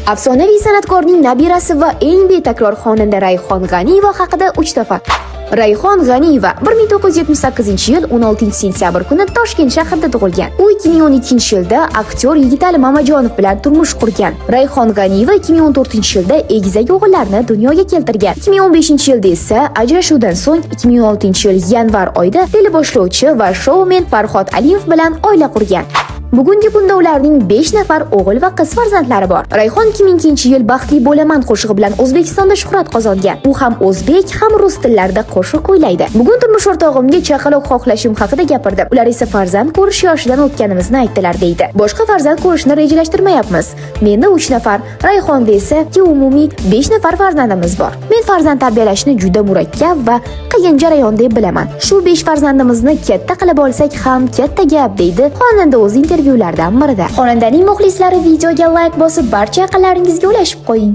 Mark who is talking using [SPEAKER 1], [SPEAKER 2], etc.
[SPEAKER 1] Afsonaviy san'atkorning nabirasi va eng betakror xonanda Rayhon G'aniyeva haqida 3 nafar. Rayhon G'aniyeva 1978-yil 16-sentyabr kuni Toshkent shahrida tug'ilgan. U 2012-yilda aktyor Yigitali Mamajonov bilan turmush qurgan. Rayhon G'aniyeva 2014-yilda egizak o'g'illarni dunyoga keltirgan. 2015-yilda esa ajrashuvdan so'ng 2016-yil yanvar oyida teleboshlovchi va shoumen Farhod Aliyev bilan oila qurgan. Bugungi kunda ularning 5 nafar o'g'il va qiz farzandlari bor. Rayhon 2002-yil Baxtli bo'laman qo'shig'i bilan O'zbekistonda shuhrat qozongan. U ham o'zbek, ham rus tillarida qo'shiq kuylaydi. Bugun turmush o'rtog'imga chaqaloq xohlashim haqida gapirdim. Ular esa farzand ko'rish yoshidan o'tganimizni aytdilar deydi. Boshqa farzand ko'rishni rejalashtirmayapmiz. Menda 3 nafar, Rayhonda esa umumiy 5 nafar farzandimiz bor. Men farzand tarbiyalashni juda murakkab va qiyin jarayon deb bilaman. Shu 5 farzandimizni katta qilib olsak ham katta gap deydi xonanda o'z intervyulardan birida. Xonandaning muxlislari videoga like bosib, barcha yaqinlaringizga ulashib qo'ying.